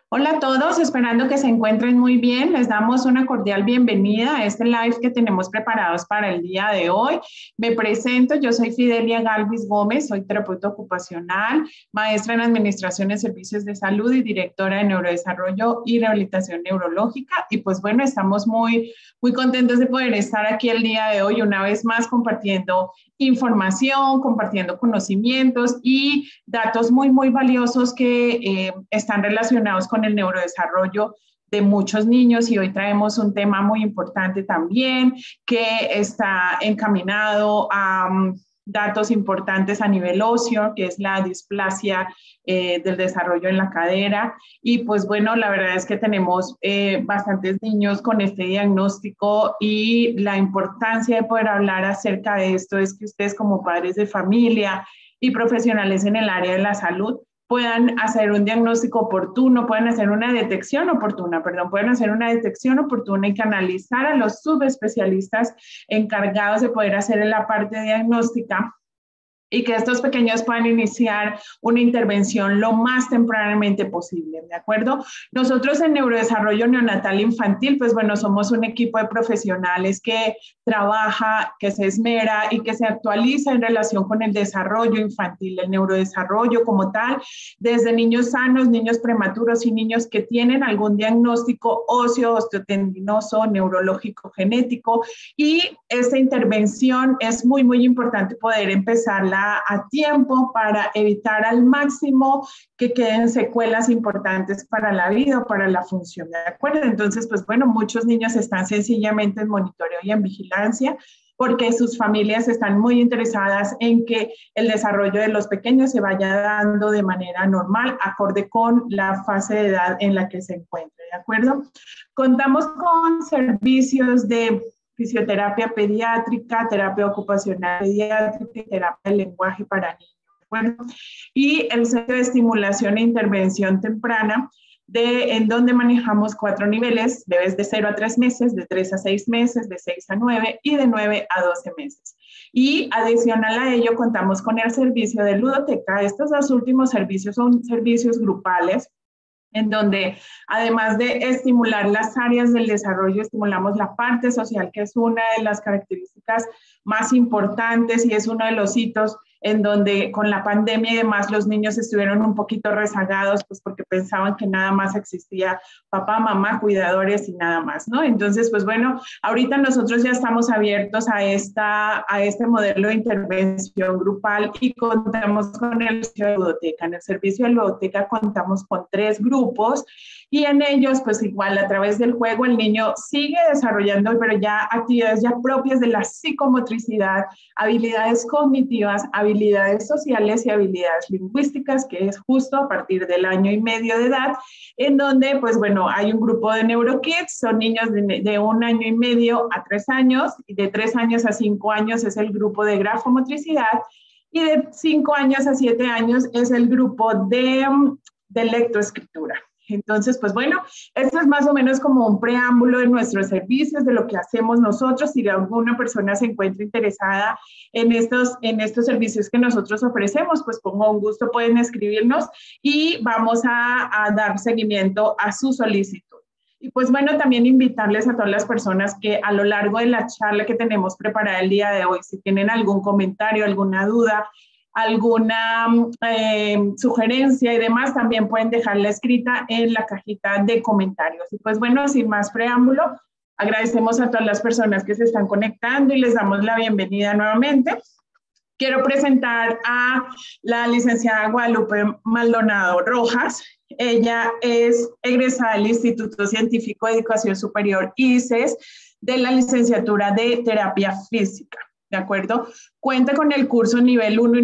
Hola a todos, esperando que se encuentren muy bien. Les damos una cordial bienvenida a este live que tenemos preparados para el día de hoy. Me presento, yo soy Fidelia Galvis Gómez, soy terapeuta ocupacional, maestra en Administración en Servicios de Salud y directora de Neurodesarrollo y Rehabilitación Neurológica. Y pues bueno, estamos muy contentos de poder estar aquí el día de hoy una vez más compartiendo información, compartiendo conocimientos y datos muy valiosos que están relacionados con el neurodesarrollo de muchos niños y hoy traemos un tema muy importante también que está encaminado a datos importantes a nivel óseo, que es la displasia del desarrollo en la cadera. Y pues bueno, la verdad es que tenemos bastantes niños con este diagnóstico y la importancia de poder hablar acerca de esto es que ustedes como padres de familia y profesionales en el área de la salud puedan hacer un diagnóstico oportuno, pueden hacer una detección oportuna, perdón, pueden hacer una detección oportuna y canalizar a los subespecialistas encargados de poder hacer la parte diagnóstica y que estos pequeños puedan iniciar una intervención lo más tempranamente posible, ¿de acuerdo? Nosotros en Neurodesarrollo Neonatal Infantil, pues bueno, somos un equipo de profesionales que trabaja, que se esmera y que se actualiza en relación con el desarrollo infantil, el neurodesarrollo como tal, desde niños sanos, niños prematuros y niños que tienen algún diagnóstico óseo, osteotendinoso, neurológico, genético, y esta intervención es muy importante poder empezarla a tiempo para evitar al máximo que queden secuelas importantes para la vida o para la función, ¿de acuerdo? Entonces, pues bueno, muchos niños están sencillamente en monitoreo y en vigilancia porque sus familias están muy interesadas en que el desarrollo de los pequeños se vaya dando de manera normal, acorde con la fase de edad en la que se encuentre, ¿de acuerdo? Contamos con servicios de fisioterapia pediátrica, terapia ocupacional pediátrica y terapia de lenguaje para niños. Bueno, y el centro de estimulación e intervención temprana, en donde manejamos 4 niveles, bebés de 0 a 3 meses, de 3 a 6 meses, de 6 a 9 y de 9 a 12 meses. Y adicional a ello contamos con el servicio de ludoteca. Estos dos últimos servicios son servicios grupales en donde además de estimular las áreas del desarrollo, estimulamos la parte social, que es una de las características más importantes y es uno de los hitos en donde con la pandemia y demás los niños estuvieron un poquito rezagados, pues porque pensaban que nada más existía papá, mamá, cuidadores y nada más, ¿no? Entonces, pues bueno, ahorita nosotros ya estamos abiertos a este modelo de intervención grupal y contamos con el servicio de ludoteca. En el servicio de ludoteca contamos con 3 grupos y en ellos, pues igual a través del juego el niño sigue desarrollando, pero ya actividades ya propias de la psicomotricidad, habilidades cognitivas, habilidades sociales y habilidades lingüísticas, que es justo a partir del año y medio de edad, en donde, pues bueno, hay un grupo de NeuroKids, son niños de 1 año y medio a 3 años, y de 3 años a 5 años es el grupo de grafomotricidad, y de 5 años a 7 años es el grupo de lectoescritura. Entonces, pues bueno, esto es más o menos como un preámbulo de nuestros servicios, de lo que hacemos nosotros. Si alguna persona se encuentra interesada en estos servicios que nosotros ofrecemos, pues con un gusto pueden escribirnos y vamos a dar seguimiento a su solicitud. Y pues bueno, también invitarles a todas las personas que a lo largo de la charla que tenemos preparada el día de hoy, si tienen algún comentario, alguna duda, alguna sugerencia y demás, también pueden dejarla escrita en la cajita de comentarios. Y pues bueno, sin más preámbulo, agradecemos a todas las personas que se están conectando y les damos la bienvenida nuevamente. Quiero presentar a la licenciada Guadalupe Maldonado Rojas. Ella es egresada del Instituto Científico de Educación Superior ICES de la licenciatura de Terapia Física. ¿De acuerdo? Cuenta con el curso nivel 1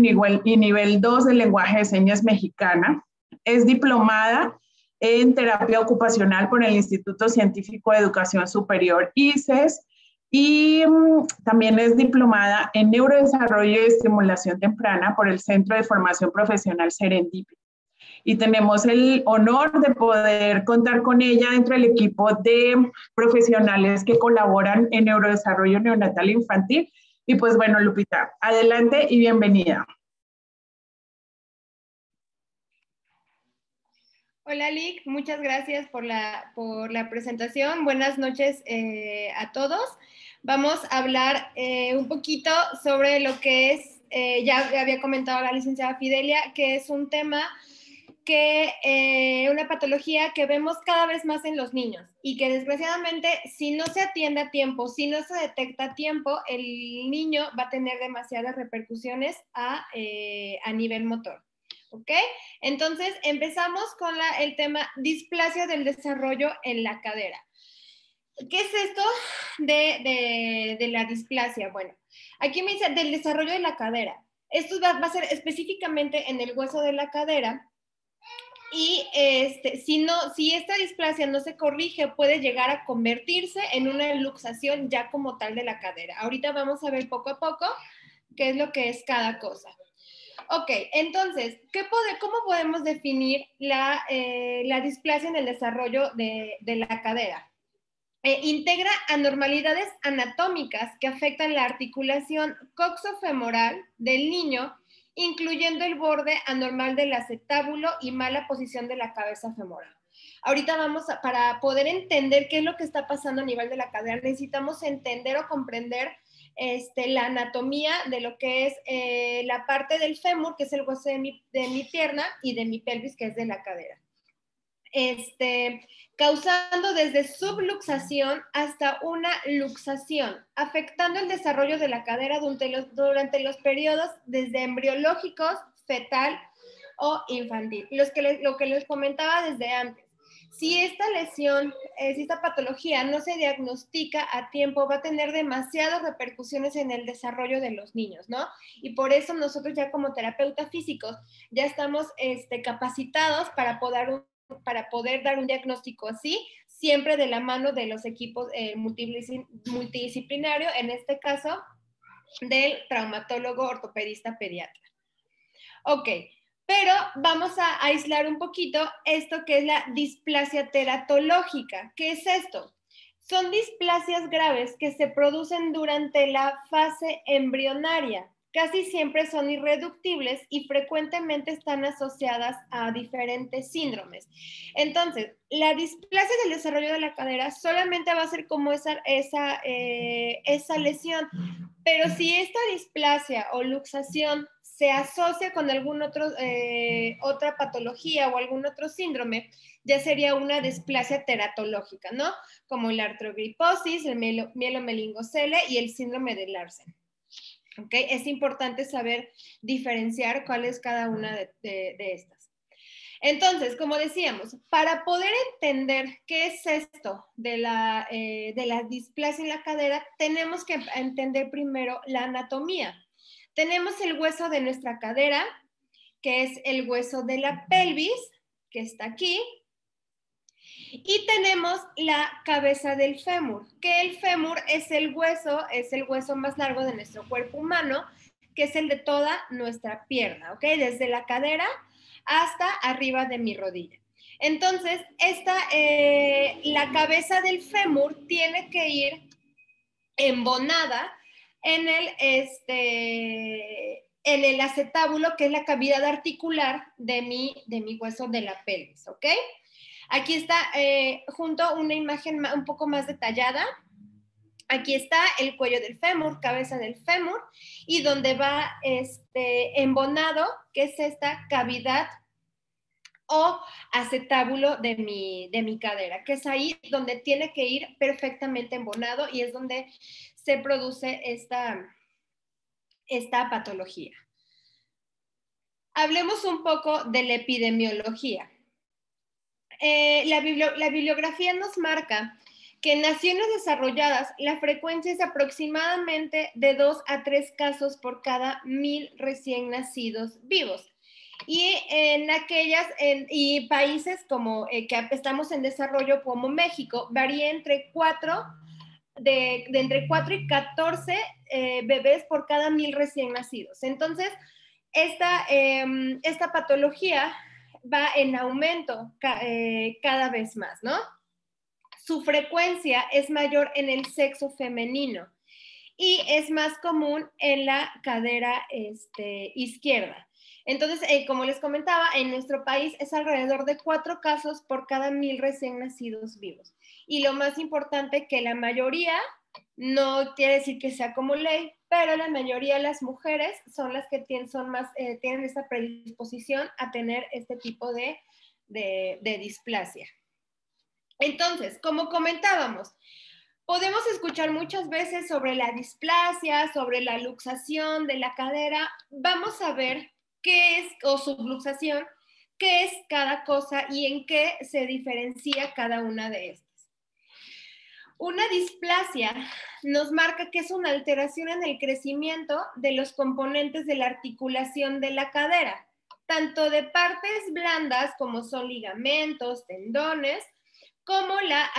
y nivel 2 de lenguaje de señas mexicana. Es diplomada en terapia ocupacional por el Instituto Científico de Educación Superior ICES y también es diplomada en neurodesarrollo y estimulación temprana por el Centro de Formación Profesional Serendipity. Y tenemos el honor de poder contar con ella dentro del equipo de profesionales que colaboran en neurodesarrollo neonatal infantil. Y pues bueno, Lupita, adelante y bienvenida. Hola Lick, muchas gracias por la presentación. Buenas noches a todos. Vamos a hablar un poquito sobre lo que es, ya había comentado la licenciada Fidelia, que es un tema una patología que vemos cada vez más en los niños y que desgraciadamente si no se atiende a tiempo, si no se detecta a tiempo, el niño va a tener demasiadas repercusiones a nivel motor. ¿Ok? Entonces, empezamos con el tema displasia del desarrollo en la cadera. ¿Qué es esto de la displasia? Bueno, aquí me dice del desarrollo de la cadera. Esto va a ser específicamente en el hueso de la cadera y si esta displasia no se corrige, puede llegar a convertirse en una luxación ya como tal de la cadera. Ahorita vamos a ver poco a poco qué es lo que es cada cosa. Ok, entonces, ¿cómo podemos definir la displasia en el desarrollo de la cadera? Integra anormalidades anatómicas que afectan la articulación coxofemoral del niño, incluyendo el borde anormal del acetábulo y mala posición de la cabeza femoral. Ahorita para poder entender qué es lo que está pasando a nivel de la cadera, necesitamos entender o comprender la anatomía de lo que es la parte del fémur, que es el hueso de mi pierna, y de mi pelvis, que es de la cadera. Causando desde subluxación hasta una luxación, afectando el desarrollo de la cadera durante los periodos desde embriológicos, fetal o infantil. Lo que les comentaba desde antes. Si esta lesión, si esta patología no se diagnostica a tiempo, va a tener demasiadas repercusiones en el desarrollo de los niños, ¿no? Y por eso nosotros ya como terapeutas físicos ya estamos capacitados para poder dar un diagnóstico así, siempre de la mano de los equipos multidisciplinario, en este caso del traumatólogo ortopedista pediatra. Ok, pero vamos a aislar un poquito esto que es la displasia teratológica. ¿Qué es esto? Son displasias graves que se producen durante la fase embrionaria. Casi siempre son irreductibles y frecuentemente están asociadas a diferentes síndromes. Entonces, la displasia del desarrollo de la cadera solamente va a ser como esa lesión, pero si esta displasia o luxación se asocia con otra patología o algún otro síndrome, ya sería una displasia teratológica, ¿no? Como la artrogriposis, el mielomeningocele y el síndrome de Larsen. ¿Ok? Es importante saber diferenciar cuál es cada una de estas. Entonces, como decíamos, para poder entender qué es esto de la displasia en la cadera, tenemos que entender primero la anatomía. Tenemos el hueso de nuestra cadera, que es el hueso de la pelvis, que está aquí, y tenemos la cabeza del fémur, que el fémur es el hueso más largo de nuestro cuerpo humano, que es el de toda nuestra pierna, ¿ok? Desde la cadera hasta arriba de mi rodilla. Entonces, la cabeza del fémur tiene que ir embonada en el acetábulo, que es la cavidad articular de mi hueso de la pelvis, ¿ok? Aquí está junto una imagen un poco más detallada. Aquí está el cuello del fémur, cabeza del fémur, y donde va embonado, que es esta cavidad o acetábulo de mi cadera, que es ahí donde tiene que ir perfectamente embonado y es donde se produce esta patología. Hablemos un poco de la epidemiología. La bibliografía nos marca que en naciones desarrolladas la frecuencia es aproximadamente de 2 a 3 casos por cada 1,000 recién nacidos vivos. Y y países como que estamos en desarrollo como México, varía entre 4 y 14 bebés por cada 1,000 recién nacidos. Entonces, esta patología va en aumento cada vez más, ¿no? Su frecuencia es mayor en el sexo femenino y es más común en la cadera izquierda. Entonces, como les comentaba, en nuestro país es alrededor de 4 casos por cada 1000 recién nacidos vivos. Y lo más importante, que la mayoría, no quiere decir que sea como ley, pero la mayoría de las mujeres son las que tienen esta predisposición a tener este tipo de displasia. Entonces, como comentábamos, podemos escuchar muchas veces sobre la displasia, sobre la luxación de la cadera. Vamos a ver qué es, o subluxación, qué es cada cosa y en qué se diferencia cada una de estas. Una displasia nos marca que es una alteración en el crecimiento de los componentes de la articulación de la cadera, tanto de partes blandas como son ligamentos, tendones, como la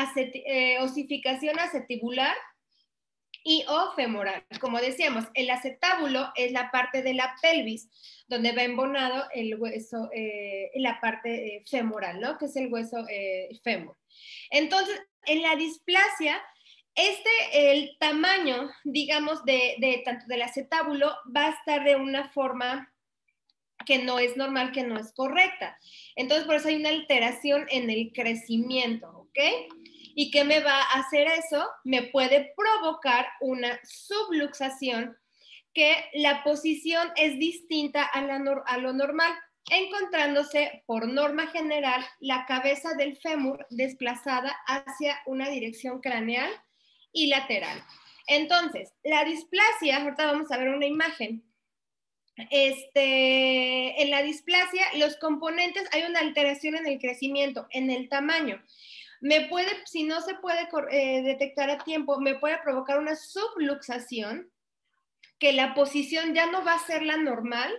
osificación acetibular y o femoral. Como decíamos, el acetábulo es la parte de la pelvis donde va embonado el hueso, la parte femoral, ¿no? Que es el hueso fémur. Entonces, en la displasia, el tamaño, digamos, tanto del acetábulo va a estar de una forma que no es normal, que no es correcta. Entonces, por eso hay una alteración en el crecimiento, ¿ok? ¿Y qué me va a hacer eso? Me puede provocar una subluxación, que la posición es distinta a lo normal, encontrándose por norma general la cabeza del fémur desplazada hacia una dirección craneal y lateral. Entonces, la displasia, ahorita vamos a ver una imagen. En la displasia, los componentes, hay una alteración en el crecimiento, en el tamaño. Si no se puede detectar a tiempo, me puede provocar una subluxación, que la posición ya no va a ser la normal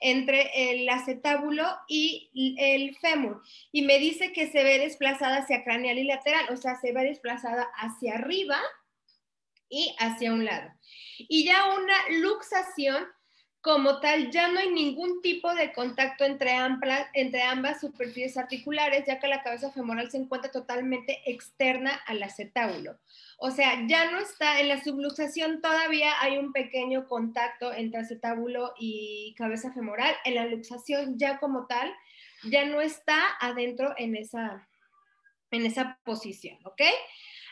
entre el acetábulo y el fémur. Y me dice que se ve desplazada hacia craneal y lateral, o sea, se ve desplazada hacia arriba y hacia un lado. Y ya una luxación, como tal, ya no hay ningún tipo de contacto entre ambas superficies articulares, ya que la cabeza femoral se encuentra totalmente externa al acetábulo. O sea, ya no está en la subluxación, todavía hay un pequeño contacto entre acetábulo y cabeza femoral. En la luxación ya como tal, ya no está adentro en esa posición, ¿ok?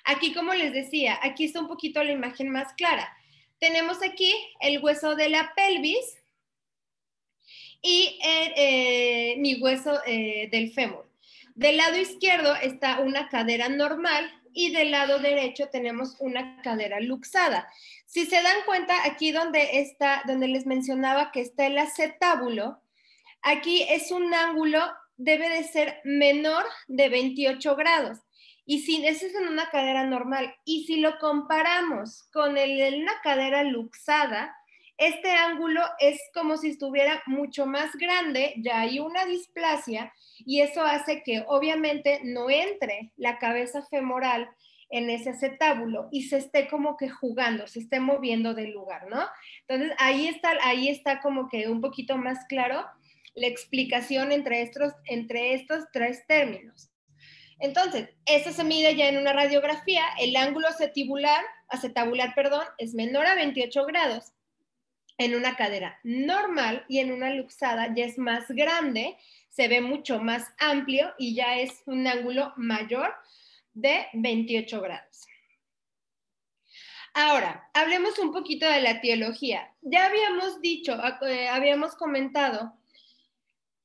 Aquí, como les decía, aquí está un poquito la imagen más clara. Tenemos aquí el hueso de la pelvis y mi hueso del fémur. Del lado izquierdo está una cadera normal y del lado derecho tenemos una cadera luxada. Si se dan cuenta, aquí donde les mencionaba que está el acetábulo, aquí es un ángulo, debe de ser menor de 28 grados. Y si eso es en una cadera normal, y si lo comparamos con una cadera luxada, este ángulo es como si estuviera mucho más grande, ya hay una displasia, y eso hace que obviamente no entre la cabeza femoral en ese acetábulo y se esté como que jugando, se esté moviendo del lugar, ¿no? Entonces ahí está como que un poquito más claro la explicación entre estos tres términos. Entonces, eso se mide ya en una radiografía. El ángulo acetabular, es menor a 28 grados en una cadera normal, y en una luxada ya es más grande, se ve mucho más amplio y ya es un ángulo mayor de 28 grados. Ahora, hablemos un poquito de la etiología. Ya habíamos comentado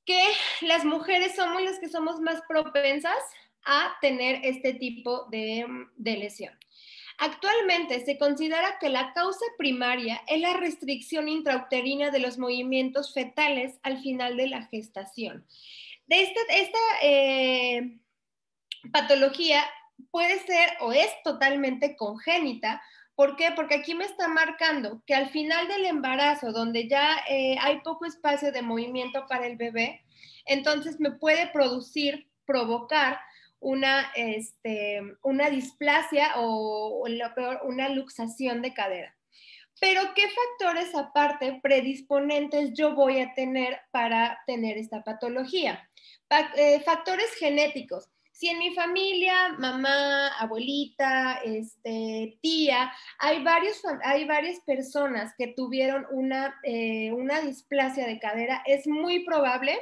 que las mujeres somos las que somos más propensas a tener este tipo de lesión. Actualmente se considera que la causa primaria es la restricción intrauterina de los movimientos fetales al final de la gestación. Esta patología puede ser o es totalmente congénita. ¿Por qué? Porque aquí me está marcando que al final del embarazo, donde ya hay poco espacio de movimiento para el bebé, entonces me puede provocar una displasia o lo peor, una luxación de cadera. Pero, ¿qué factores aparte predisponentes yo voy a tener para tener esta patología? Factores genéticos. Si en mi familia, mamá, abuelita, tía, hay varias personas que tuvieron una displasia de cadera, es muy probable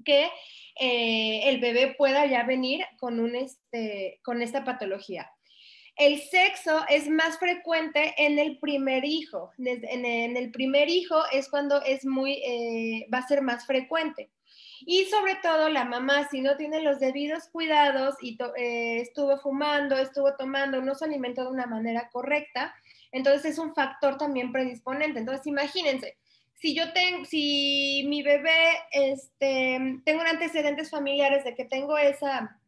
que el bebé pueda ya venir con esta patología. El sexo es más frecuente en el primer hijo. En el primer hijo es cuando va a ser más frecuente. Y sobre todo la mamá, si no tiene los debidos cuidados y estuvo fumando, estuvo tomando, no se alimentó de una manera correcta, entonces es un factor también predisponente. Entonces imagínense, si mi bebé, tengo antecedentes familiares de que tengo esa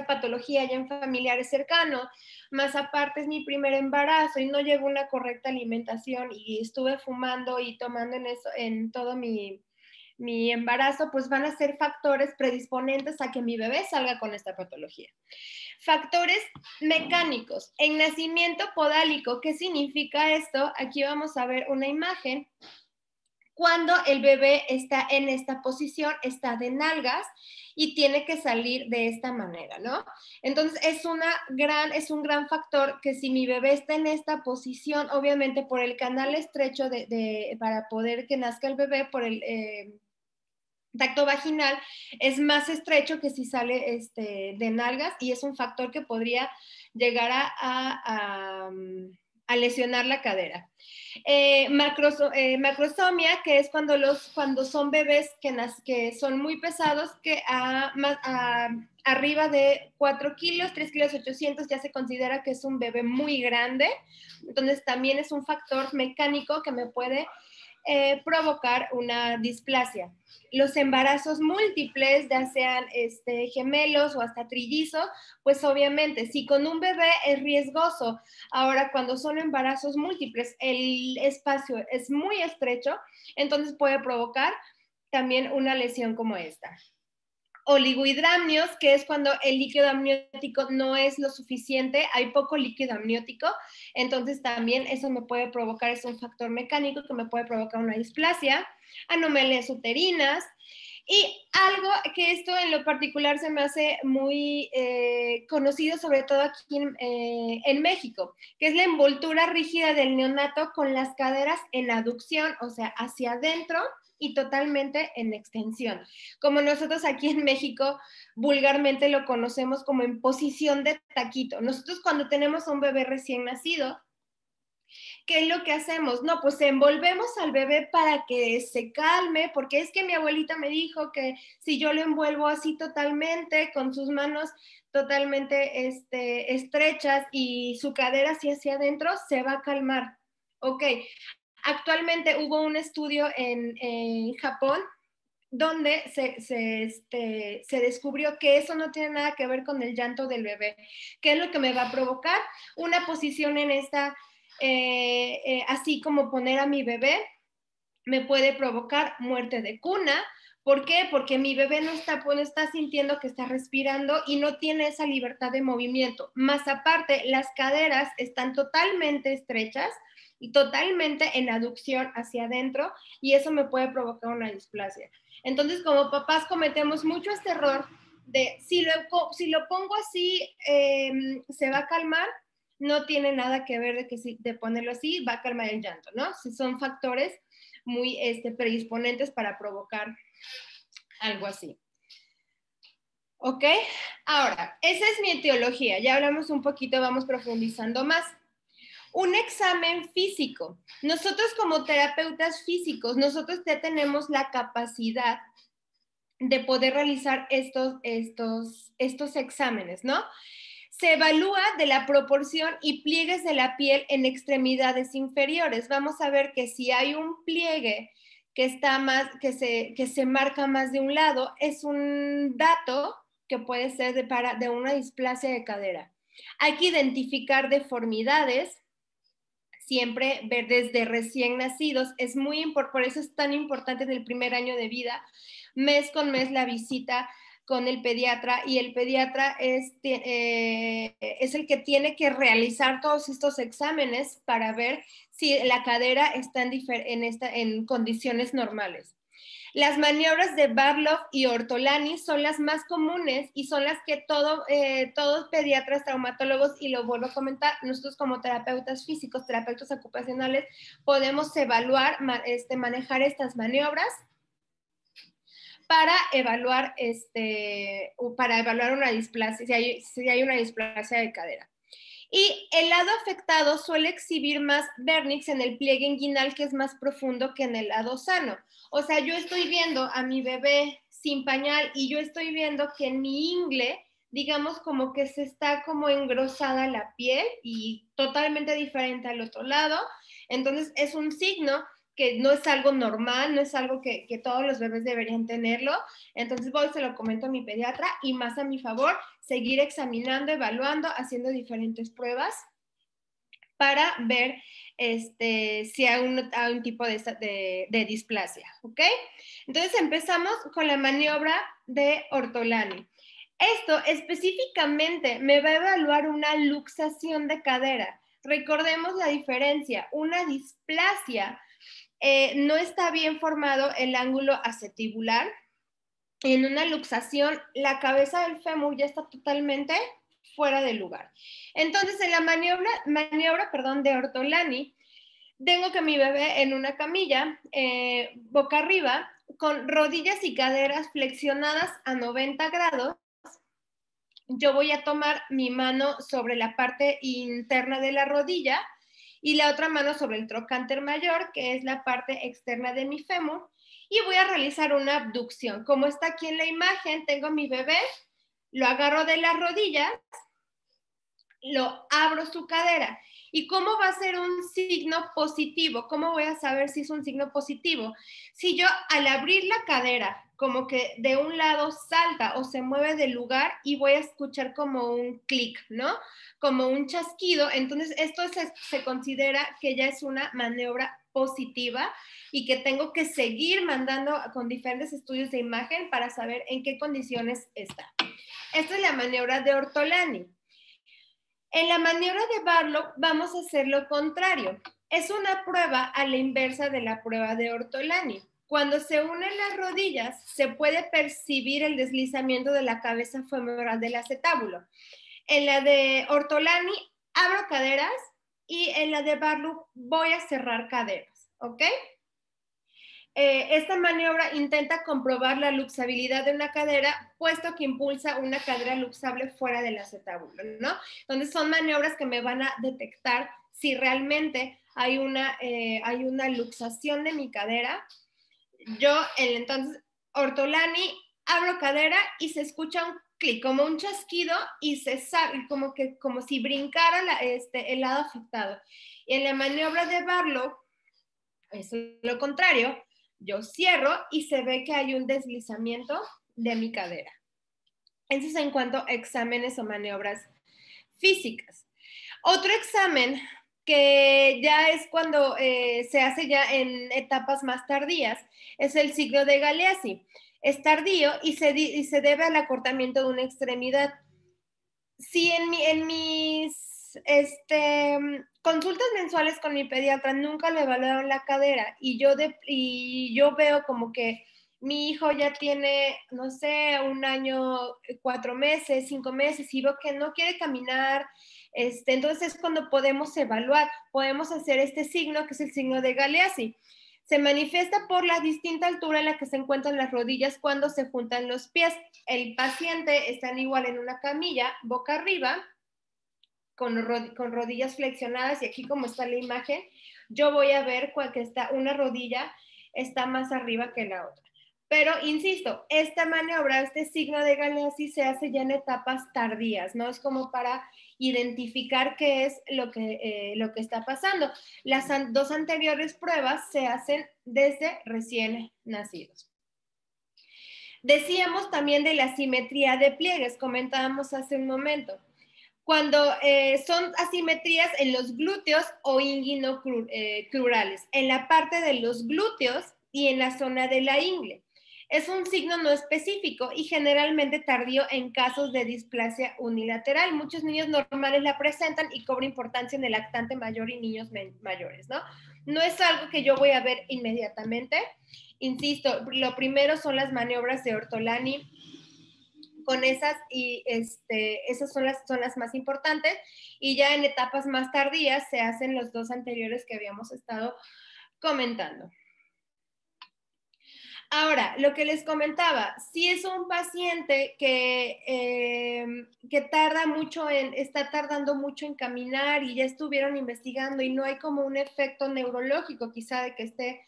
patología ya en familiares cercanos, más aparte es mi primer embarazo y no llevo una correcta alimentación y estuve fumando y tomando en todo mi embarazo, pues van a ser factores predisponentes a que mi bebé salga con esta patología. Factores mecánicos. En nacimiento podálico, ¿qué significa esto? Aquí vamos a ver una imagen. Cuando el bebé está en esta posición, está de nalgas y tiene que salir de esta manera, ¿no? Entonces es un gran factor que si mi bebé está en esta posición, obviamente por el canal estrecho para poder que nazca el bebé, por el tacto vaginal, es más estrecho que si sale de nalgas y es un factor que podría llegar a lesionar la cadera. Macrosomia, que es cuando son bebés que son muy pesados, que arriba de 4 kilos, 3 kilos 800, ya se considera que es un bebé muy grande. Entonces también es un factor mecánico que me puede provocar una displasia. Los embarazos múltiples, ya sean gemelos o hasta trillizos, pues obviamente, si con un bebé es riesgoso, ahora cuando son embarazos múltiples, el espacio es muy estrecho, entonces puede provocar también una lesión como esta. Oligohidramnios, que es cuando el líquido amniótico no es lo suficiente, hay poco líquido amniótico, entonces también eso me puede provocar, es un factor mecánico que me puede provocar una displasia. Anomalias uterinas, y algo que esto en lo particular se me hace muy conocido, sobre todo aquí en México, que es la envoltura rígida del neonato con las caderas en aducción, o sea, hacia adentro y totalmente en extensión. Como nosotros aquí en México vulgarmente lo conocemos como en posición de taquito. Nosotros cuando tenemos a un bebé recién nacido, ¿qué es lo que hacemos? No, pues envolvemos al bebé para que se calme, porque es que mi abuelita me dijo que si yo lo envuelvo así totalmente, con sus manos totalmente estrechas y su cadera así hacia adentro, se va a calmar. Ok, actualmente hubo un estudio en Japón donde se descubrió que eso no tiene nada que ver con el llanto del bebé. ¿Qué es lo que me va a provocar? Una posición en esta, así como poner a mi bebé, me puede provocar muerte de cuna. ¿Por qué? Porque mi bebé no está sintiendo que está respirando y no tiene esa libertad de movimiento. Más aparte, las caderas están totalmente estrechas y totalmente en aducción hacia adentro y eso me puede provocar una displasia. Entonces, como papás cometemos mucho este error de si lo pongo así, se va a calmar. No tiene nada que ver de ponerlo así, va a calmar el llanto, ¿no? Si son factores muy predisponentes para provocar algo así. ¿Ok? Ahora, esa es mi etiología. Ya hablamos un poquito, vamos profundizando más. Un examen físico. Nosotros como terapeutas físicos, nosotros ya tenemos la capacidad de poder realizar estos exámenes, ¿no? Se evalúa de la proporción y pliegues de la piel en extremidades inferiores. Vamos a ver que si hay un pliegue que está más, que se marca más de un lado, es un dato que puede ser de una displasia de cadera. Hay que identificar deformidades, siempre ver desde recién nacidos, es muy importante, por eso es tan importante en el primer año de vida, mes con mes la visita con el pediatra, y el pediatra es el que tiene que realizar todos estos exámenes para ver si la cadera está en condiciones normales. Las maniobras de Barlow y Ortolani son las más comunes y son las que todos pediatras, traumatólogos, y lo vuelvo a comentar, nosotros como terapeutas físicos, terapeutas ocupacionales, podemos evaluar, manejar estas maniobras para evaluar, una displasia, si hay una displasia de cadera. Y el lado afectado suele exhibir más vernix en el pliegue inguinal, que es más profundo que en el lado sano. O sea, yo estoy viendo a mi bebé sin pañal y yo estoy viendo que en mi ingle, digamos, como que se está como engrosada la piel y totalmente diferente al otro lado. Entonces, es un signo que no es algo normal, no es algo que todos los bebés deberían tenerlo. Entonces voy, se lo comento a mi pediatra y más a mi favor, seguir examinando, evaluando, haciendo diferentes pruebas para ver si hay un tipo de displasia, ¿ok? Entonces empezamos con la maniobra de Ortolani. Esto específicamente me va a evaluar una luxación de cadera. Recordemos la diferencia, una displasia no está bien formado el ángulo acetibular. En una luxación, la cabeza del fémur ya está totalmente fuera de lugar. Entonces, en la maniobra de Ortolani, tengo que mi bebé en una camilla, boca arriba, con rodillas y caderas flexionadas a 90 grados. Yo voy a tomar mi mano sobre la parte interna de la rodilla y la otra mano sobre el trocánter mayor, que es la parte externa de mi fémur, y voy a realizar una abducción. Como está aquí en la imagen, tengo a mi bebé, lo agarro de las rodillas, lo abro su cadera. ¿Y cómo va a ser un signo positivo? ¿Cómo voy a saber si es un signo positivo? Si yo al abrir la cadera, como que de un lado salta o se mueve del lugar y voy a escuchar como un clic, ¿no? Como un chasquido. Entonces, esto se considera que ya es una maniobra positiva y que tengo que seguir mandando con diferentes estudios de imagen para saber en qué condiciones está. Esta es la maniobra de Ortolani. En la maniobra de Barlow vamos a hacer lo contrario. Es una prueba a la inversa de la prueba de Ortolani. Cuando se unen las rodillas, se puede percibir el deslizamiento de la cabeza femoral del acetábulo. En la de Ortolani, abro caderas y en la de Barlow voy a cerrar caderas, ¿ok? Esta maniobra intenta comprobar la luxabilidad de una cadera, puesto que impulsa una cadera luxable fuera del acetábulo, ¿no? Entonces son maniobras que me van a detectar si realmente hay una luxación de mi cadera. Yo, entonces, Ortolani, abro cadera y se escucha un clic, como un chasquido, y se sale, como si brincara el lado afectado. Y en la maniobra de Barlow, es lo contrario, yo cierro y se ve que hay un deslizamiento de mi cadera. Eso es en cuanto a exámenes o maniobras físicas. Otro examen que ya es cuando se hace ya en etapas más tardías es el signo de Galeazzi. Es tardío y se debe al acortamiento de una extremidad. Si en mis consultas mensuales con mi pediatra nunca le evaluaron la cadera y yo veo como que mi hijo ya tiene, no sé, 1 año, 4 meses, 5 meses, y veo que no quiere caminar, entonces es cuando podemos evaluar, podemos hacer este signo, que es el signo de Galeazzi. Se manifiesta por la distinta altura en la que se encuentran las rodillas cuando se juntan los pies. El paciente está igual en una camilla, boca arriba, con rodillas flexionadas, y aquí como está la imagen, yo voy a ver que una rodilla está más arriba que la otra. Pero, insisto, esta maniobra, este signo de Galeazzi se hace ya en etapas tardías, ¿no? Es como para identificar qué es lo que está pasando. Las 2 anteriores pruebas se hacen desde recién nacidos. Decíamos también de la simetría de pliegues, comentábamos hace un momento. Cuando son asimetrías en los glúteos o inguinocrurales, en la parte de los glúteos y en la zona de la ingle. Es un signo no específico y generalmente tardío en casos de displasia unilateral. Muchos niños normales la presentan y cobra importancia en el lactante mayor y niños mayores, ¿no? No es algo que yo voy a ver inmediatamente Insisto, lo primero son las maniobras de Ortolani. Con esas, y esas son las más importantes, y ya en etapas más tardías se hacen los dos anteriores que habíamos estado comentando. Ahora, lo que les comentaba, si es un paciente que está tardando mucho en caminar y ya estuvieron investigando y no hay como un efecto neurológico quizá de que esté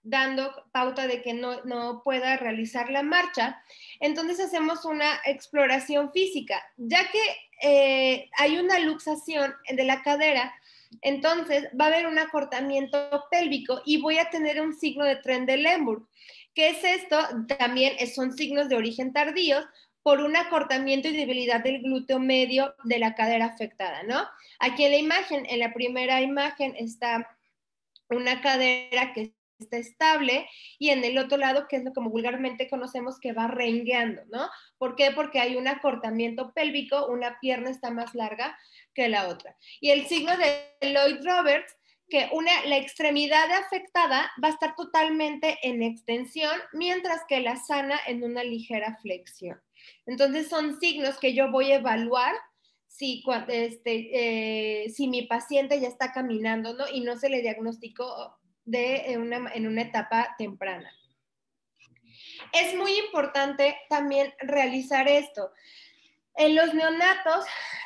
dando pauta de que no pueda realizar la marcha, entonces hacemos una exploración física. Ya que hay una luxación de la cadera, entonces va a haber un acortamiento pélvico y voy a tener un signo de Trendelenburg. ¿Qué es esto? También son signos de origen tardíos por un acortamiento y debilidad del glúteo medio de la cadera afectada, ¿no? Aquí en la primera imagen está una cadera que está estable y en el otro lado, que es lo como vulgarmente conocemos, que va rengueando, ¿no? ¿Por qué? Porque hay un acortamiento pélvico, una pierna está más larga que la otra. Y el signo de Lloyd-Roberts, que la extremidad afectada va a estar totalmente en extensión, mientras que la sana en una ligera flexión. Entonces son signos que yo voy a evaluar si mi paciente ya está caminando, ¿no? Y no se le diagnosticó en una etapa temprana. Es muy importante también realizar esto. En los neonatos,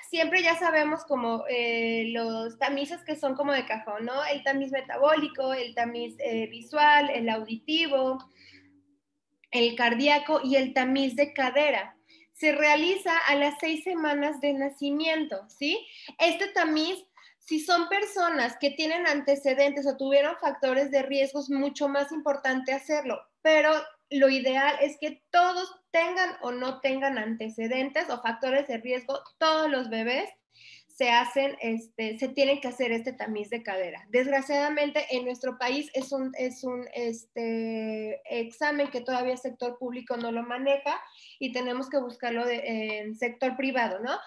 siempre ya sabemos como los tamices que son como de cajón, ¿no? El tamiz metabólico, el tamiz visual, el auditivo, el cardíaco y el tamiz de cadera. Se realiza a las 6 semanas de nacimiento, ¿sí? Este tamiz, si son personas que tienen antecedentes o tuvieron factores de riesgo, es mucho más importante hacerlo, pero lo ideal es que todos tengan o no tengan antecedentes o factores de riesgo, todos los bebés se tienen que hacer este tamiz de cadera. Desgraciadamente, en nuestro país es un examen que todavía el sector público no lo maneja y tenemos que buscarlo en sector privado, ¿no?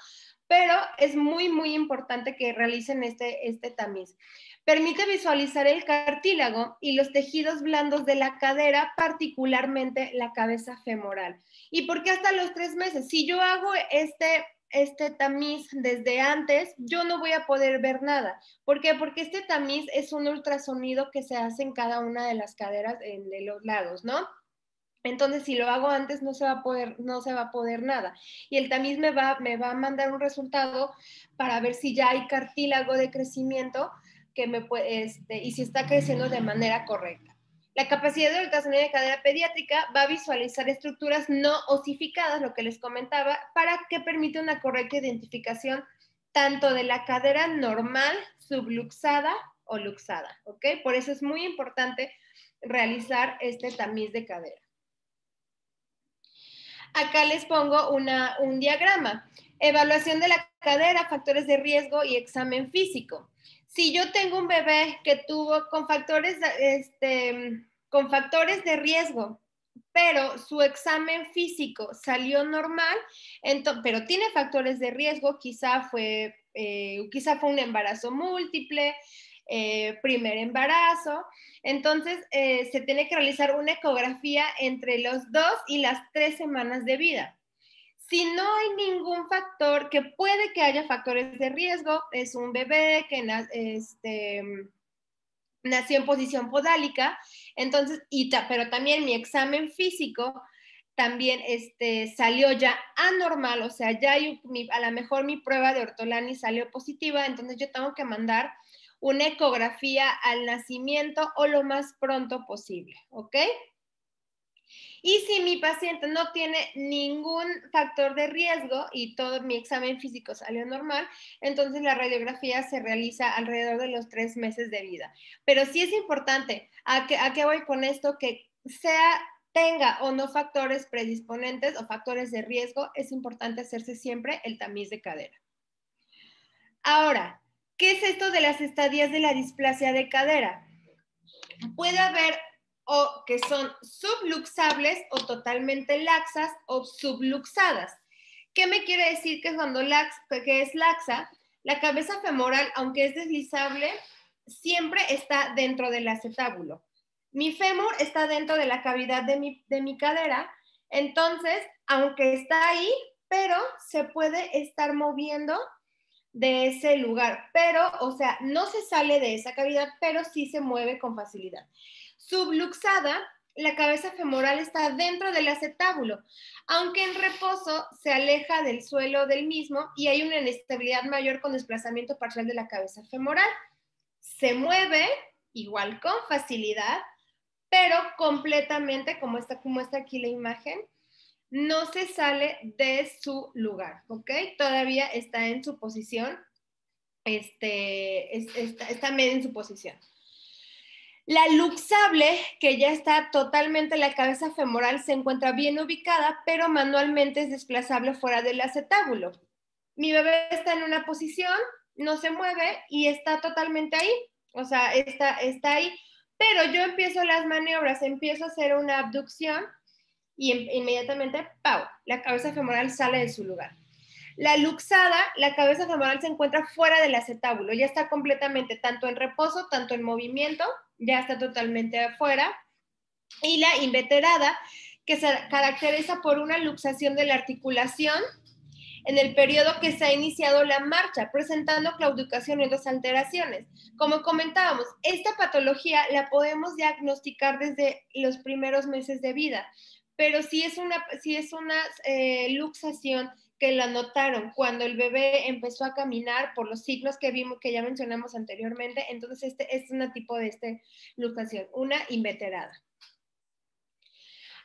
Pero es muy, muy importante que realicen este tamiz. Permite visualizar el cartílago y los tejidos blandos de la cadera, particularmente la cabeza femoral. ¿Y por qué hasta los 3 meses? Si yo hago este tamiz desde antes, yo no voy a poder ver nada. ¿Por qué? Porque este tamiz es un ultrasonido que se hace en cada una de las caderas de los lados, ¿no? Entonces, si lo hago antes, no se va a poder nada. Y el tamiz me va a mandar un resultado para ver si ya hay cartílago de crecimiento y si está creciendo de manera correcta. La capacidad de ultrasonido de cadera pediátrica va a visualizar estructuras no osificadas, lo que les comentaba, para que permita una correcta identificación tanto de la cadera normal, subluxada o luxada, ¿ok? Por eso es muy importante realizar este tamiz de cadera. Acá les pongo un diagrama. Evaluación de la cadera, factores de riesgo y examen físico. Si yo tengo un bebé que tuvo con factores de riesgo, pero su examen físico salió normal, pero tiene factores de riesgo, quizá fue un embarazo múltiple, primer embarazo, entonces se tiene que realizar una ecografía entre los 2 y las 3 semanas de vida. Si no hay ningún factor, que puede que haya factores de riesgo, es un bebé que nació en posición podálica, entonces, pero también mi examen físico también salió ya anormal, o sea, ya a lo mejor mi prueba de Ortolani salió positiva, entonces yo tengo que mandar una ecografía al nacimiento o lo más pronto posible, ¿ok? Y si mi paciente no tiene ningún factor de riesgo y todo mi examen físico salió normal, entonces la radiografía se realiza alrededor de los 3 meses de vida. Pero sí es importante, ¿a qué voy con esto? Que tenga o no factores predisponentes o factores de riesgo, es importante hacerse siempre el tamiz de cadera. Ahora, ¿qué es esto de las estadías de la displasia de cadera? Puede haber o que son subluxables o totalmente laxas o subluxadas. ¿Qué me quiere decir que cuando que es laxa? La cabeza femoral, aunque es deslizable, siempre está dentro del acetábulo. Mi fémur está dentro de la cavidad de mi cadera, entonces, aunque está ahí, pero se puede estar moviendo de ese lugar, pero, o sea, no se sale de esa cavidad, pero sí se mueve con facilidad. Subluxada, la cabeza femoral está dentro del acetábulo, aunque en reposo se aleja del suelo del mismo y hay una inestabilidad mayor con desplazamiento parcial de la cabeza femoral. Se mueve igual con facilidad, pero completamente, como está aquí la imagen, no se sale de su lugar, ¿ok? Todavía está en su posición, está medio en su posición. La luxable, que ya está totalmente, la cabeza femoral se encuentra bien ubicada, pero manualmente es desplazable fuera del acetábulo. Mi bebé está en una posición, no se mueve y está totalmente ahí, o sea, está ahí, pero yo empiezo las maniobras, empiezo a hacer una abducción y inmediatamente, ¡pau!, la cabeza femoral sale de su lugar. La luxada, la cabeza femoral se encuentra fuera del acetábulo, ya está completamente tanto en reposo, tanto en movimiento, ya está totalmente afuera. Y la inveterada, que se caracteriza por una luxación de la articulación en el periodo que se ha iniciado la marcha, presentando claudicación y otras alteraciones. Como comentábamos, esta patología la podemos diagnosticar desde los primeros meses de vida, pero si es una luxación que la notaron cuando el bebé empezó a caminar por los signos que vimos, que ya mencionamos anteriormente, entonces es un tipo de luxación, una inveterada.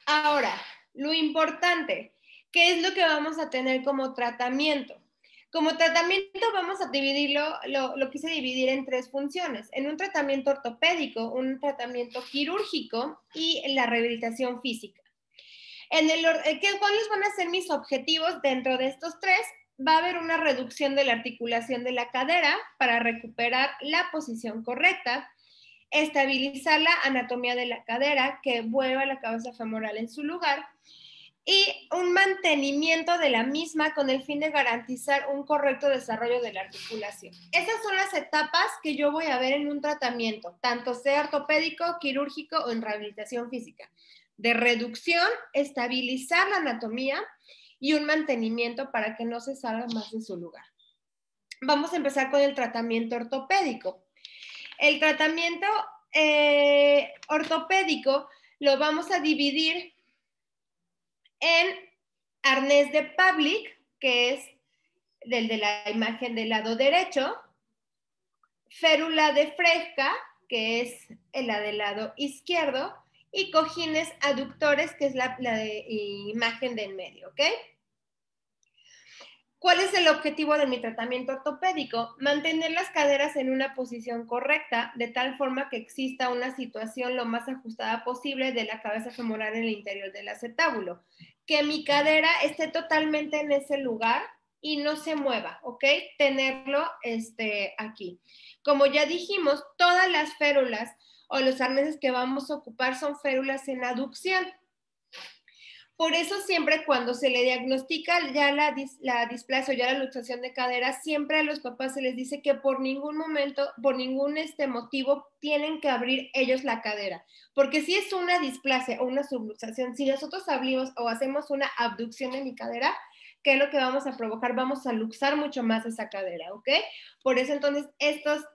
Ahora, lo importante, ¿qué es lo que vamos a tener como tratamiento? Como tratamiento vamos a dividirlo, lo quise dividir en 3 funciones, en un tratamiento ortopédico, un tratamiento quirúrgico y la rehabilitación física. ¿Cuáles van a ser mis objetivos dentro de estos 3? Va a haber una reducción de la articulación de la cadera para recuperar la posición correcta, estabilizar la anatomía de la cadera, que vuelva la cabeza femoral en su lugar, y un mantenimiento de la misma con el fin de garantizar un correcto desarrollo de la articulación. Esas son las etapas que yo voy a ver en un tratamiento, tanto sea ortopédico, quirúrgico o en rehabilitación física. De reducción, estabilizar la anatomía y un mantenimiento para que no se salga más de su lugar. Vamos a empezar con el tratamiento ortopédico. El tratamiento ortopédico lo vamos a dividir en arnés de Pavlik, que es del de la imagen del lado derecho, férula de Fresca, que es la del lado izquierdo, y cojines aductores, que es la de imagen del medio, ¿ok? ¿Cuál es el objetivo de mi tratamiento ortopédico? Mantener las caderas en una posición correcta, de tal forma que exista una situación lo más ajustada posible de la cabeza femoral en el interior del acetábulo. Que mi cadera esté totalmente en ese lugar y no se mueva, ¿ok? Tenerlo aquí. Como ya dijimos, todas las férulas o los arneses que vamos a ocupar son férulas en aducción. Por eso siempre cuando se le diagnostica ya la displasia o ya la luxación de cadera, siempre a los papás se les dice que por ningún momento, por ningún motivo, tienen que abrir ellos la cadera. Porque si es una displasia o una subluxación, si nosotros abrimos o hacemos una abducción de mi cadera, ¿qué es lo que vamos a provocar? Vamos a luxar mucho más esa cadera, ¿ok? Por eso entonces estos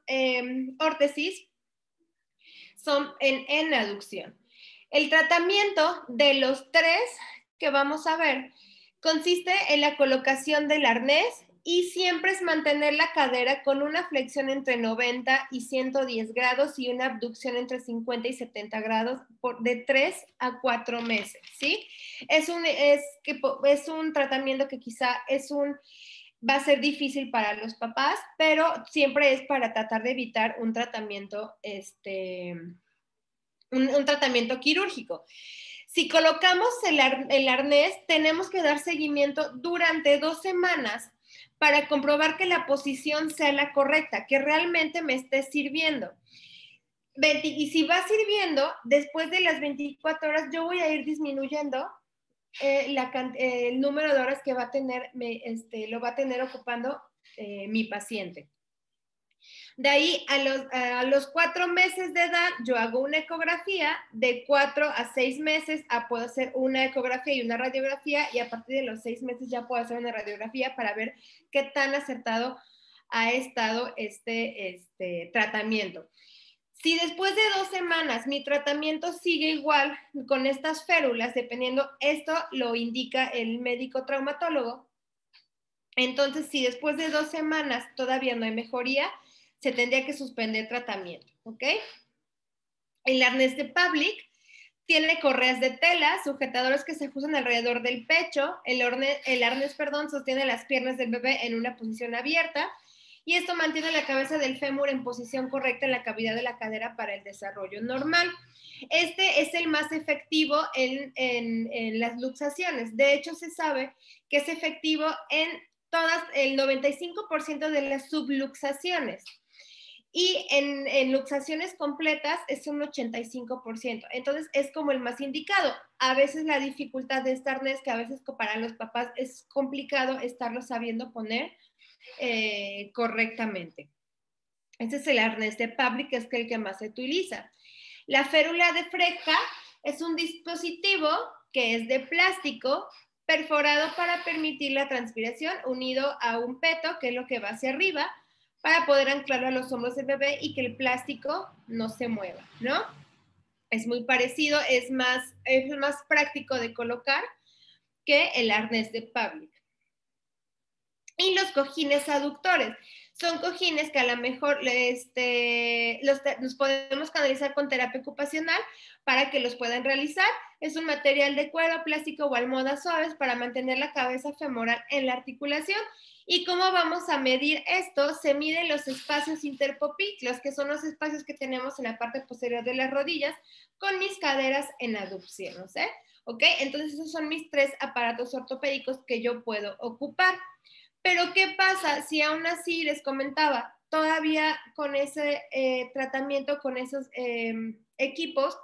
órtesis son en aducción. El tratamiento de los 3 que vamos a ver consiste en la colocación del arnés y siempre es mantener la cadera con una flexión entre 90 y 110 grados y una abducción entre 50 y 70 grados de 3 a 4 meses, ¿sí? Es un tratamiento que quizá va a ser difícil para los papás, pero siempre es para tratar de evitar un tratamiento, un tratamiento quirúrgico. Si colocamos el arnés, tenemos que dar seguimiento durante 2 semanas para comprobar que la posición sea la correcta, que realmente me esté sirviendo. Y si va sirviendo, después de las 24 horas, yo voy a ir disminuyendo el número de horas que va a tener, lo va a tener ocupando mi paciente. De ahí a los 4 meses de edad yo hago una ecografía, de 4 a 6 meses puedo hacer una ecografía y una radiografía, y a partir de los 6 meses ya puedo hacer una radiografía para ver qué tan acertado ha estado este tratamiento. Si después de 2 semanas mi tratamiento sigue igual con estas férulas, dependiendo, esto lo indica el médico traumatólogo, entonces si después de 2 semanas todavía no hay mejoría, se tendría que suspender tratamiento, ¿ok? El arnés de Pavlik tiene correas de tela, sujetadores que se ajustan alrededor del pecho, el arnés, sostiene las piernas del bebé en una posición abierta, y esto mantiene la cabeza del fémur en posición correcta en la cavidad de la cadera para el desarrollo normal. Este es el más efectivo en las luxaciones. De hecho, se sabe que es efectivo en el 95% de las subluxaciones. Y en luxaciones completas es un 85%. Entonces es como el más indicado. A veces la dificultad de este arnés, que a veces para los papás es complicado estarlo sabiendo poner correctamente. Este es el arnés de Pavlik, que es el que más se utiliza. La férula de Frecka es un dispositivo que es de plástico perforado para permitir la transpiración, unido a un peto, que es lo que va hacia arriba, para poder anclarlo a los hombros del bebé y que el plástico no se mueva, ¿no? Es muy parecido, es más práctico de colocar que el arnés de Pavlik. Y los cojines aductores. Son cojines que a lo mejor los podemos canalizar con terapia ocupacional para que los puedan realizar. Es un material de cuero, plástico o almohadas suaves para mantener la cabeza femoral en la articulación. ¿Y cómo vamos a medir esto? Se miden los espacios interpopiclos, que son los espacios que tenemos en la parte posterior de las rodillas, con mis caderas en aducción, ¿no sé? ¿Ok? Entonces esos son mis 3 aparatos ortopédicos que yo puedo ocupar. Pero ¿qué pasa si aún así, les comentaba, todavía con ese tratamiento, con esos equipos,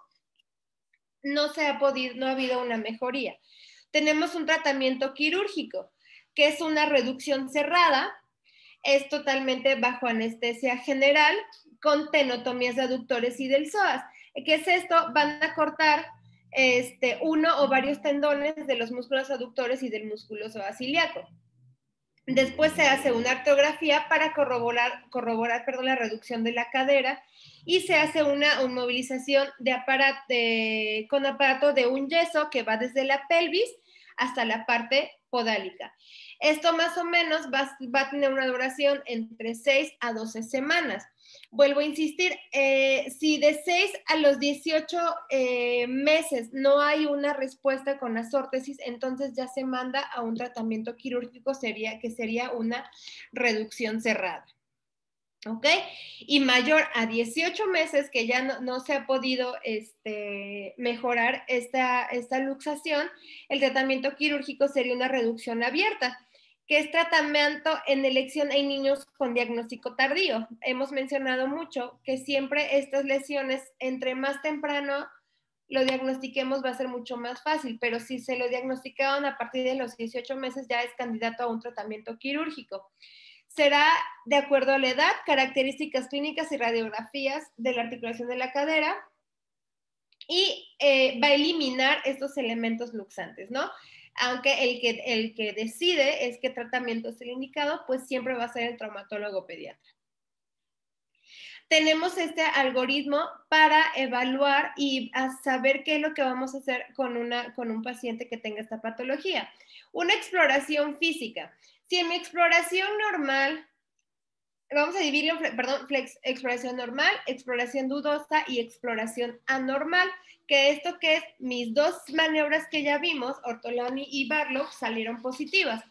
no ha habido una mejoría? Tenemos un tratamiento quirúrgico, que es una reducción cerrada, es totalmente bajo anestesia general, con tenotomías de aductores y del psoas. ¿Qué es esto? Van a cortar uno o varios tendones de los músculos aductores y del músculo psoas-ilíaco. Después se hace una artrografía para corroborar la reducción de la cadera, y se hace una movilización con aparato de un yeso que va desde la pelvis hasta la parte podálica. Esto más o menos va a tener una duración entre 6 a 12 semanas. Vuelvo a insistir, si de 6 a los 18 meses no hay una respuesta con las órtesis, entonces ya se manda a un tratamiento quirúrgico, que sería una reducción cerrada. ¿Ok? Y mayor a 18 meses, que ya no se ha podido mejorar esta luxación, el tratamiento quirúrgico sería una reducción abierta, que es tratamiento en elección en niños con diagnóstico tardío. Hemos mencionado mucho que siempre estas lesiones, entre más temprano lo diagnostiquemos, va a ser mucho más fácil, pero si se lo diagnosticaron a partir de los 18 meses, ya es candidato a un tratamiento quirúrgico. Será de acuerdo a la edad, características clínicas y radiografías de la articulación de la cadera, y va a eliminar estos elementos luxantes, ¿no? Aunque el que decide es qué tratamiento es el indicado, pues siempre va a ser el traumatólogo pediatra. Tenemos este algoritmo para evaluar y saber qué es lo que vamos a hacer con un paciente que tenga esta patología. Una exploración física. Si en mi exploración normal, vamos a dividirlo, exploración normal, exploración dudosa y exploración anormal, que esto que es mis 2 maniobras que ya vimos, Ortolani y Barlow, salieron positivas.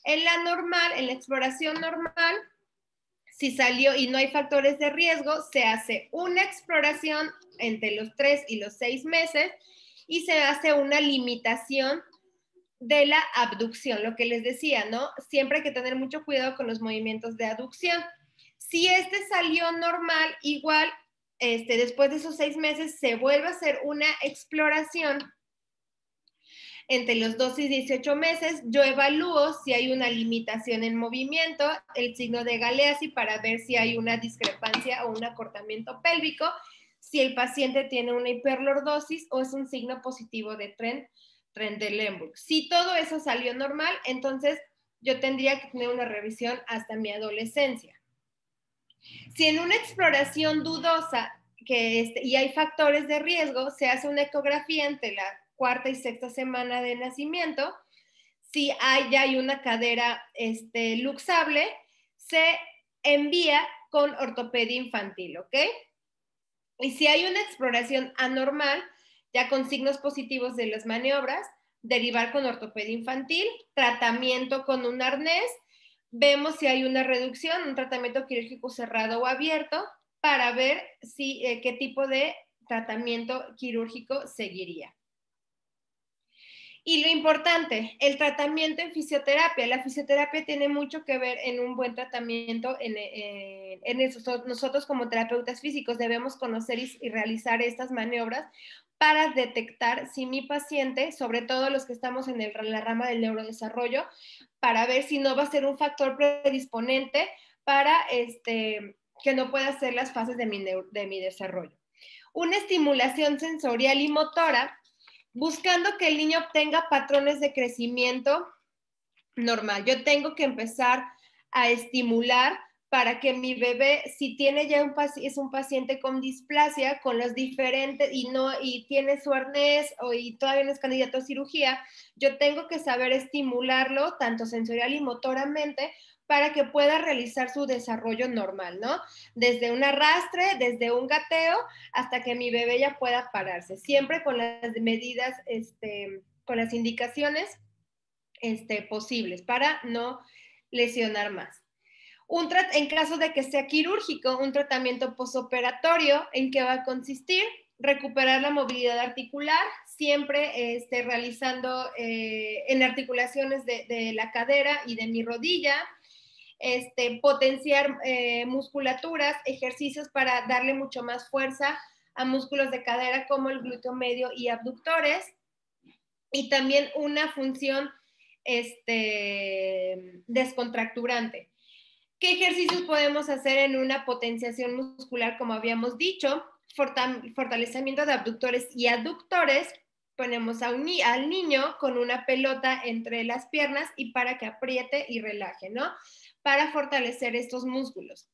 En la normal, en la exploración normal, si salió y no hay factores de riesgo, se hace una exploración entre los 3 y los 6 meses y se hace una limitación de la abducción, lo que les decía, ¿no? Siempre hay que tener mucho cuidado con los movimientos de aducción. Si salió normal, igual, después de esos 6 meses se vuelve a hacer una exploración Entre los 12 y 18 meses, yo evalúo si hay una limitación en movimiento, el signo de Galeazzi para ver si hay una discrepancia o un acortamiento pélvico, si el paciente tiene una hiperlordosis o es un signo positivo de Trendelenburg. Si todo eso salió normal, entonces yo tendría que tener una revisión hasta mi adolescencia. Si en una exploración dudosa y hay factores de riesgo, se hace una ecografía entre la cuarta y sexta semana de nacimiento. Si ya hay una cadera luxable, se envía con ortopedia infantil, ¿ok? Y si hay una exploración anormal, ya con signos positivos de las maniobras, derivar con ortopedia infantil, tratamiento con un arnés, vemos si hay una reducción, un tratamiento quirúrgico cerrado o abierto, para ver qué tipo de tratamiento quirúrgico seguiría. Y lo importante, el tratamiento en fisioterapia. La fisioterapia tiene mucho que ver en un buen tratamiento en eso. Nosotros como terapeutas físicos debemos conocer y realizar estas maniobras para detectar si mi paciente, sobre todo los que estamos en la rama del neurodesarrollo, para ver si no va a ser un factor predisponente para que no pueda hacer las fases de mi desarrollo. Una estimulación sensorial y motora, buscando que el niño obtenga patrones de crecimiento normal. Yo tengo que empezar a estimular para que mi bebé, si tiene ya es un paciente con displasia, con las diferentes, y tiene su arnés y todavía no es candidato a cirugía, yo tengo que saber estimularlo tanto sensorial y motoramente para que pueda realizar su desarrollo normal, ¿no? Desde un arrastre, desde un gateo, hasta que mi bebé ya pueda pararse, siempre con las medidas, con las indicaciones posibles para no lesionar más. En caso de que sea quirúrgico, un tratamiento posoperatorio, ¿en qué va a consistir? Recuperar la movilidad articular, siempre realizando en articulaciones de la cadera y de mi rodilla, potenciar musculaturas, ejercicios para darle mucho más fuerza a músculos de cadera como el glúteo medio y abductores, y también una función descontracturante. ¿Qué ejercicios podemos hacer en una potenciación muscular? Como habíamos dicho, fortalecimiento de abductores y aductores. Ponemos al niño con una pelota entre las piernas y para que apriete y relaje, ¿no? Para fortalecer estos músculos.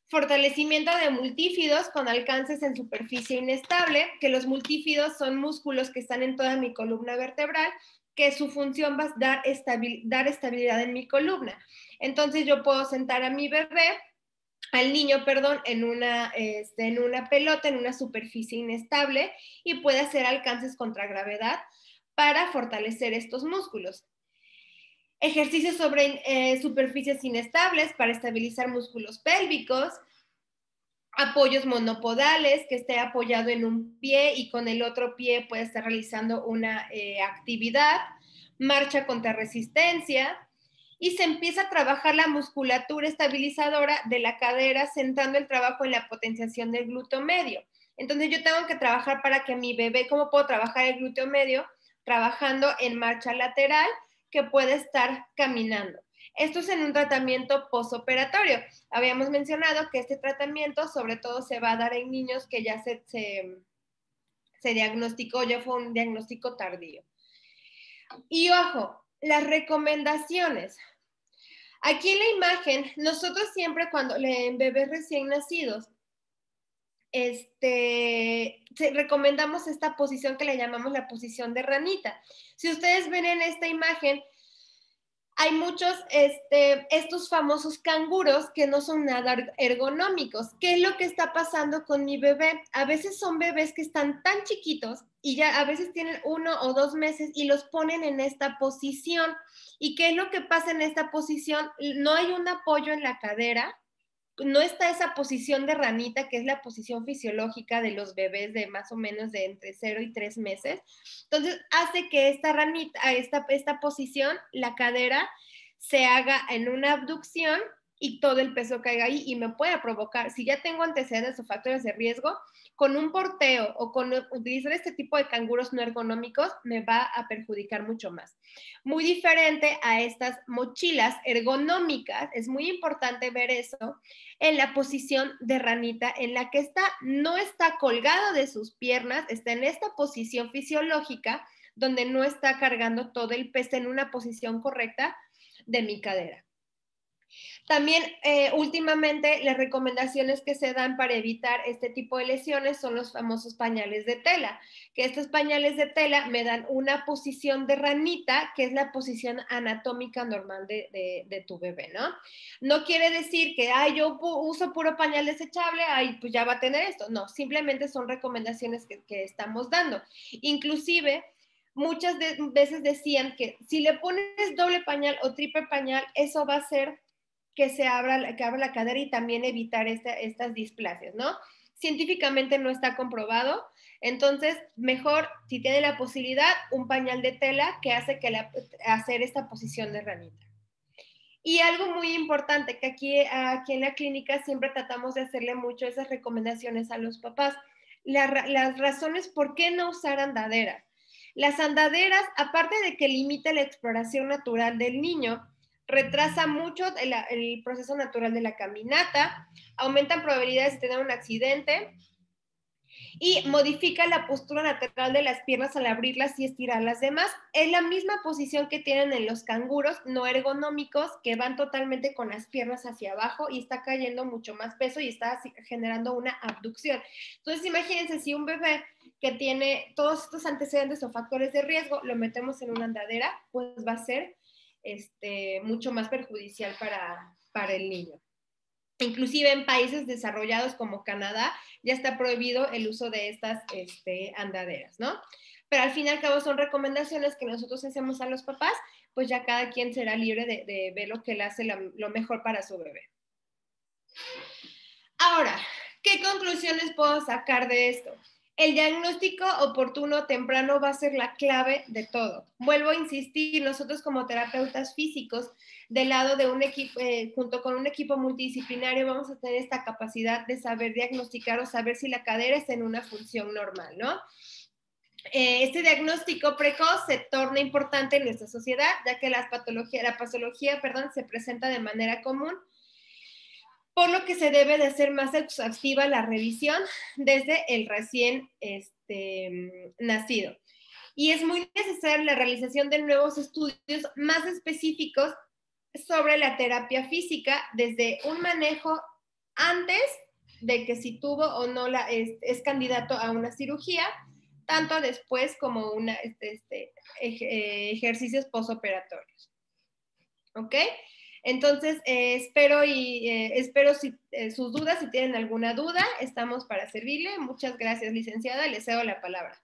Fortalecimiento de multífidos con alcances en superficie inestable, que los multífidos son músculos que están en toda mi columna vertebral, que su función va a dar estabilidad en mi columna. Entonces yo puedo sentar a mi bebé, al niño, perdón, en una pelota, en una superficie inestable, y puede hacer alcances contra gravedad para fortalecer estos músculos. Ejercicios sobre superficies inestables para estabilizar músculos pélvicos. Apoyos monopodales, que esté apoyado en un pie y con el otro pie puede estar realizando una actividad. Marcha contra resistencia. Y se empieza a trabajar la musculatura estabilizadora de la cadera, centrando el trabajo en la potenciación del glúteo medio. Entonces yo tengo que trabajar para que mi bebé, ¿cómo puedo trabajar el glúteo medio? Trabajando en marcha lateral, que puede estar caminando. Esto es en un tratamiento postoperatorio. Habíamos mencionado que este tratamiento sobre todo se va a dar en niños que ya se diagnosticó, ya fue un diagnóstico tardío. Y ojo, las recomendaciones. Aquí en la imagen, nosotros siempre cuando en bebés recién nacidos, recomendamos esta posición que le llamamos la posición de ranita. Si ustedes ven en esta imagen, hay muchos, estos famosos canguros que no son nada ergonómicos. ¿Qué es lo que está pasando con mi bebé? A veces son bebés que están tan chiquitos y ya a veces tienen 1 o 2 meses y los ponen en esta posición. ¿Y qué es lo que pasa en esta posición? No hay un apoyo en la cadera, no está esa posición de ranita, que es la posición fisiológica de los bebés de más o menos de entre 0 y 3 meses. Entonces, hace que esta ranita, esta posición, la cadera, se haga en una abducción y todo el peso caiga ahí y me pueda provocar, si ya tengo antecedentes o factores de riesgo, con un porteo o con utilizar este tipo de canguros no ergonómicos me va a perjudicar mucho más. Muy diferente a estas mochilas ergonómicas, es muy importante ver eso en la posición de ranita, en la que no está colgado de sus piernas, está en esta posición fisiológica donde no está cargando todo el peso en una posición correcta de mi cadera. También últimamente las recomendaciones que se dan para evitar este tipo de lesiones son los famosos pañales de tela, que estos pañales de tela me dan una posición de ranita, que es la posición anatómica normal de tu bebé, ¿no? No quiere decir que yo uso puro pañal desechable, pues ya va a tener esto. No, simplemente son recomendaciones que estamos dando. Inclusive, muchas veces decían que si le pones doble pañal o triple pañal, eso va a hacer que abra la cadera y también evitar estas displasias, ¿no? Científicamente no está comprobado, entonces mejor, si tiene la posibilidad, un pañal de tela que hace hacer esta posición de ranita. Y algo muy importante que aquí en la clínica siempre tratamos de hacerle mucho esas recomendaciones a los papás. Las razones por qué no usar andaderas. Las andaderas, aparte de que limita la exploración natural del niño, retrasa mucho el proceso natural de la caminata, aumentan probabilidades de tener un accidente y modifica la postura lateral de las piernas al abrirlas y estirarlas. Además, es la misma posición que tienen en los canguros no ergonómicos, que van totalmente con las piernas hacia abajo y está cayendo mucho más peso y está generando una abducción. Entonces, imagínense si un bebé que tiene todos estos antecedentes o factores de riesgo, lo metemos en una andadera, pues va a ser mucho más perjudicial para el niño. Inclusive en países desarrollados como Canadá ya está prohibido el uso de estas andaderas, ¿no? Pero al fin y al cabo son recomendaciones que nosotros hacemos a los papás, pues ya cada quien será libre de ver lo que le hace lo mejor para su bebé. Ahora, ¿qué conclusiones puedo sacar de esto? El diagnóstico oportuno temprano va a ser la clave de todo. Vuelvo a insistir, nosotros como terapeutas físicos, del lado de un equipo, junto con un equipo multidisciplinario, vamos a tener esta capacidad de saber diagnosticar o saber si la cadera está en una función normal, ¿no? Este diagnóstico precoz se torna importante en nuestra sociedad, ya que la patología, se presenta de manera común, por lo que se debe de hacer más exhaustiva la revisión desde el recién nacido. Y es muy necesaria la realización de nuevos estudios más específicos sobre la terapia física, desde un manejo antes de que si tuvo o no es candidato a una cirugía, tanto después como ejercicios postoperatorios. ¿Ok? Entonces, espero sus dudas, si tienen alguna duda, estamos para servirle. Muchas gracias, licenciada. Le cedo la palabra.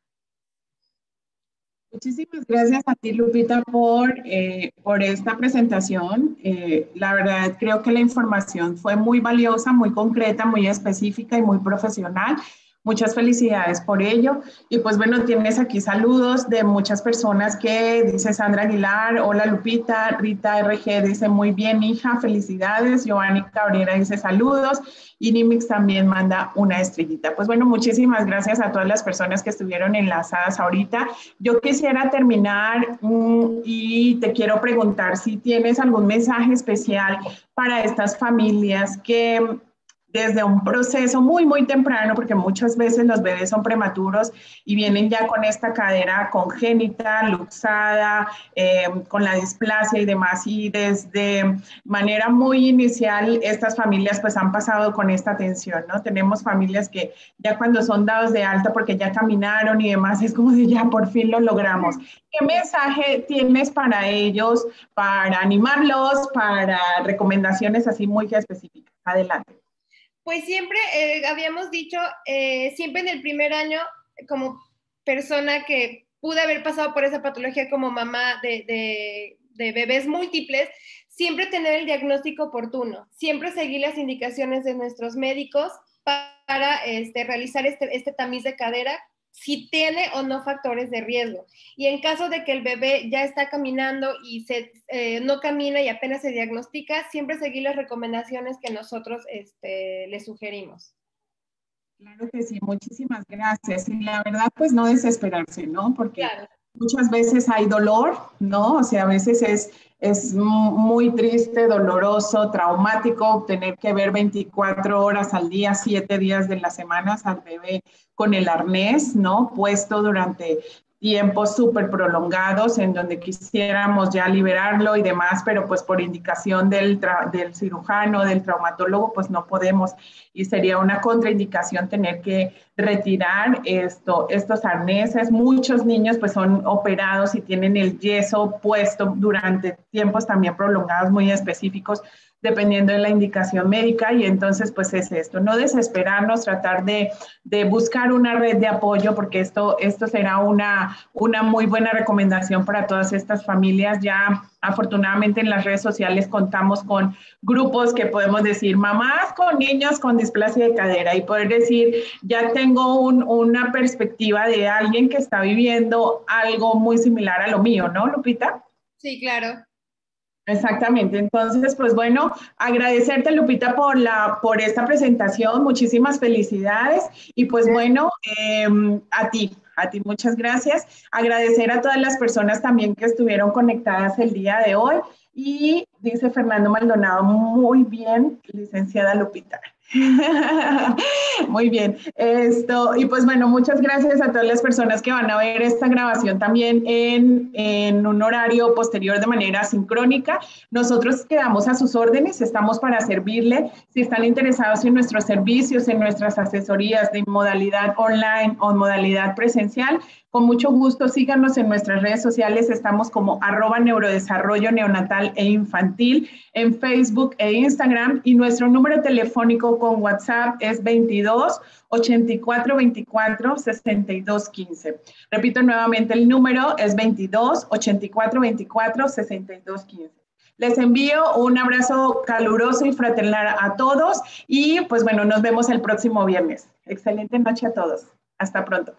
Muchísimas gracias a ti, Lupita, por esta presentación. La verdad, creo que la información fue muy valiosa, muy concreta, muy específica y muy profesional. Muchas felicidades por ello. Y pues bueno, tienes aquí saludos de muchas personas que dice Sandra Aguilar, hola Lupita, Rita RG dice muy bien hija, felicidades, Giovanni Cabrera dice saludos y Nimix también manda una estrellita. Pues bueno, muchísimas gracias a todas las personas que estuvieron enlazadas ahorita. Yo quisiera terminar y te quiero preguntar si tienes algún mensaje especial para estas familias que desde un proceso muy, muy temprano, porque muchas veces los bebés son prematuros y vienen ya con esta cadera congénita, luxada, con la displasia y demás, y desde manera muy inicial estas familias pues han pasado con esta atención, ¿no? Tenemos familias que ya cuando son dados de alta porque ya caminaron y demás, es como de ya por fin lo logramos. ¿Qué mensaje tienes para ellos, para animarlos, para recomendaciones así muy específicas? Adelante. Pues siempre habíamos dicho, siempre en el primer año, como persona que pude haber pasado por esa patología como mamá de bebés múltiples, siempre tener el diagnóstico oportuno, siempre seguir las indicaciones de nuestros médicos para realizar este tamiz de cadera, si tiene o no factores de riesgo. Y en caso de que el bebé ya está caminando y no camina y apenas se diagnostica, siempre seguir las recomendaciones que nosotros le sugerimos. Claro que sí, muchísimas gracias. Y la verdad, pues no desesperarse, ¿no? Porque Claro. muchas veces hay dolor, ¿no? O sea, a veces es muy triste, doloroso, traumático tener que ver 24 horas al día, 7 días de las semanas al bebé con el arnés, ¿no? Puesto durante tiempos súper prolongados en donde quisiéramos ya liberarlo y demás, pero pues por indicación del cirujano, del traumatólogo, pues no podemos y sería una contraindicación tener que retirar estos arneses. Muchos niños pues son operados y tienen el yeso puesto durante tiempos también prolongados muy específicos dependiendo de la indicación médica y entonces pues es esto, no desesperarnos, tratar de buscar una red de apoyo porque esto será una muy buena recomendación para todas estas familias. Ya afortunadamente en las redes sociales contamos con grupos que podemos decir mamás con niños con displasia de cadera y poder decir ya tengo una perspectiva de alguien que está viviendo algo muy similar a lo mío, ¿no, Lupita? Sí, claro. Exactamente, entonces pues bueno, agradecerte Lupita por esta presentación, muchísimas felicidades y pues bueno, a ti muchas gracias, agradecer a todas las personas también que estuvieron conectadas el día de hoy y dice Fernando Maldonado, muy bien, licenciada Lupita. Muy bien, y pues bueno, muchas gracias a todas las personas que van a ver esta grabación también en un horario posterior de manera sincrónica. Nosotros quedamos a sus órdenes, estamos para servirle. Si están interesados en nuestros servicios, en nuestras asesorías de modalidad online o modalidad presencial, con mucho gusto síganos en nuestras redes sociales, estamos como @neurodesarrollo neonatal e infantil en Facebook e Instagram y nuestro número telefónico con WhatsApp es 22 84 24 62 15. Repito nuevamente, el número es 22 84 24 62 15. Les envío un abrazo caluroso y fraternal a todos y pues bueno, nos vemos el próximo viernes. Excelente noche a todos. Hasta pronto.